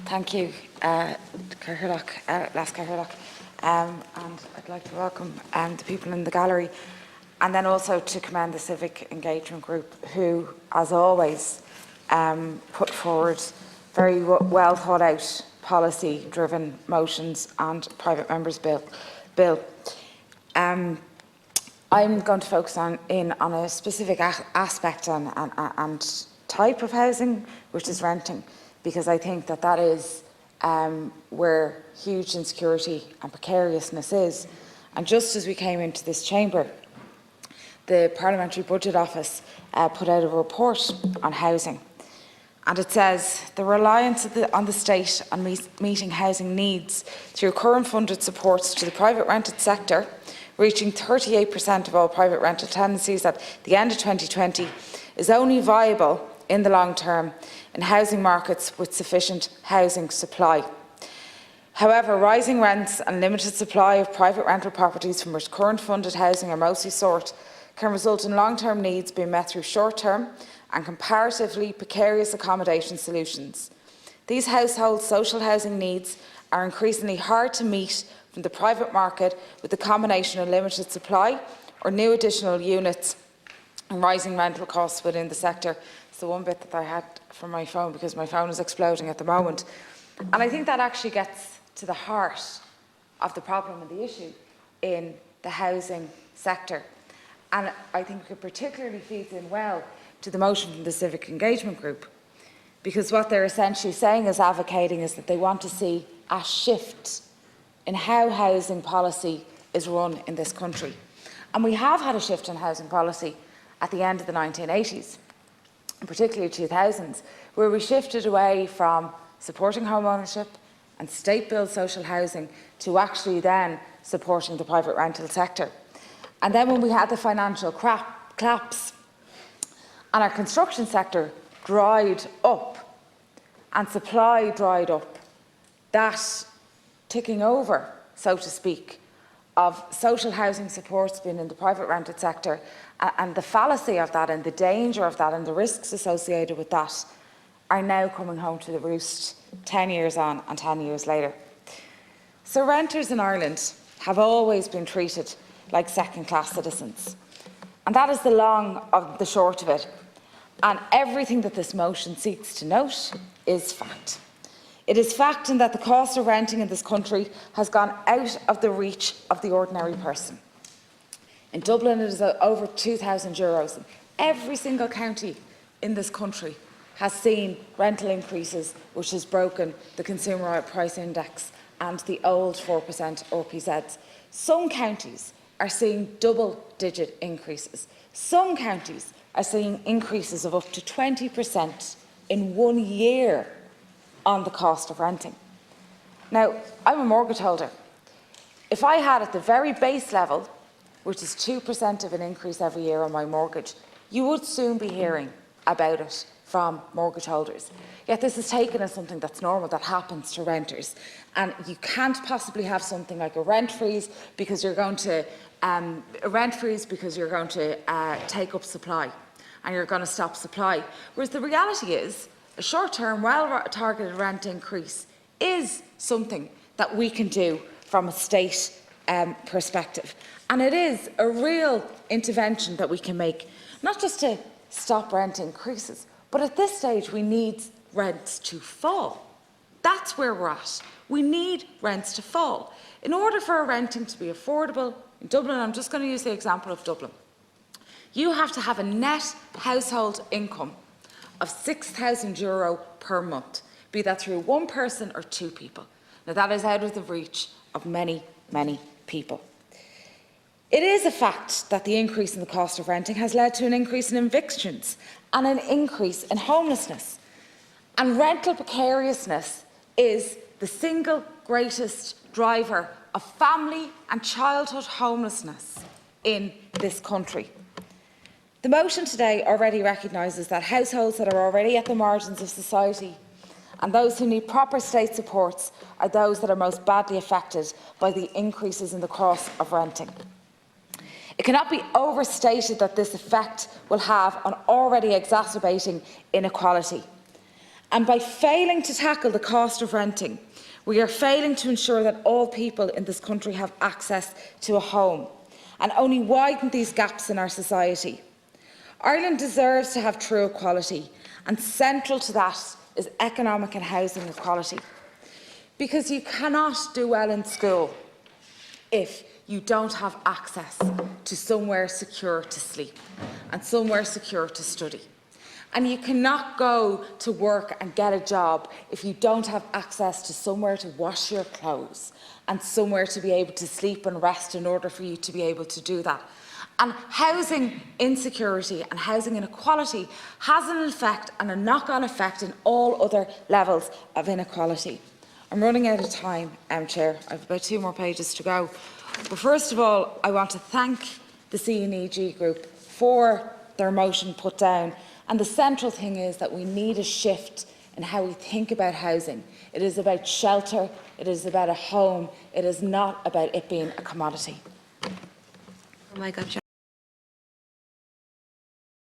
Thank you, Las Caherlock, and I'd like to welcome the people in the gallery, and then also to commend the Civic Engagement Group, who, as always, put forward very well thought out policy-driven motions and private members' bill. I'm going to focus on a specific aspect and type of housing, which is renting, because I think that is where huge insecurity and precariousness is. And just as we came into this chamber, the Parliamentary Budget Office put out a report on housing. And it says, the reliance on the state on meeting housing needs through current funded supports to the private rented sector, reaching 38% of all private rented tenancies at the end of 2020, is only viable in the long term in housing markets with sufficient housing supply. However, rising rents and limited supply of private rental properties from which current funded housing are mostly sought can result in long-term needs being met through short-term and comparatively precarious accommodation solutions. These household social housing needs are increasingly hard to meet from the private market with the combination of limited supply or new additional units and rising rental costs within the sector. It's the one bit that I had from my phone because my phone is exploding at the moment. And I think that actually gets to the heart of the problem and the issue in the housing sector. And I think it particularly feeds in well to the motion from the Civic Engagement Group, because what they're essentially saying is advocating is that they want to see a shift in how housing policy is run in this country. And we have had a shift in housing policy at the end of the 1980s, and particularly 2000s, where we shifted away from supporting home ownership and state-built social housing to actually then supporting the private rental sector. And then when we had the financial collapse and our construction sector dried up and supply dried up, that ticking over, so to speak, of social housing supports being in the private rented sector and the fallacy of that and the danger of that and the risks associated with that are now coming home to the roost 10 years on and 10 years later. So renters in Ireland have always been treated like second-class citizens. And that is the long of the short of it. And everything that this motion seeks to note is fact. It is fact in that the cost of renting in this country has gone out of the reach of the ordinary person. In Dublin, it is over €2,000. Every single county in this country has seen rental increases, which has broken the Consumer Price Index and the old 4% RPZs. Some counties are seeing double-digit increases. Some counties are seeing increases of up to 20% in 1 year on the cost of renting. Now, I'm a mortgage holder. If I had at the very base level, which is 2% of an increase every year on my mortgage, you would soon be hearing about it from mortgage holders. Yet this is taken as something that's normal, that happens to renters. And you can't possibly have something like a rent freeze because you're going to take up supply and you're going to stop supply. Whereas the reality is a short-term, well-targeted rent increase is something that we can do from a state perspective. And it is a real intervention that we can make, not just to stop rent increases, but at this stage we need rents to fall. That's where we're at. We need rents to fall. In order for renting to be affordable, in Dublin, I'm just going to use the example of Dublin, you have to have a net household income of €6,000 per month, be that through one person or two people. Now that is out of the reach of many, many people. It is a fact that the increase in the cost of renting has led to an increase in evictions and an increase in homelessness. And rental precariousness is the single greatest driver of family and childhood homelessness in this country. The motion today already recognises that households that are already at the margins of society and those who need proper state supports are those that are most badly affected by the increases in the cost of renting. It cannot be overstated that this effect will have on already exacerbating inequality. And by failing to tackle the cost of renting, we are failing to ensure that all people in this country have access to a home, and only widen these gaps in our society. Ireland deserves to have true equality, and central to that is economic and housing equality. Because you cannot do well in school if you don't have access to somewhere secure to sleep and somewhere secure to study. And you cannot go to work and get a job if you don't have access to somewhere to wash your clothes and somewhere to be able to sleep and rest in order for you to be able to do that. And housing insecurity and housing inequality has an effect and a knock-on effect in all other levels of inequality. I'm running out of time, Chair. I have about 2 more pages to go. But first of all, I want to thank the CNEG group for their motion put down. And the central thing is that we need a shift in how we think about housing. It is about shelter, it is about a home, it is not about it being a commodity. Oh my God.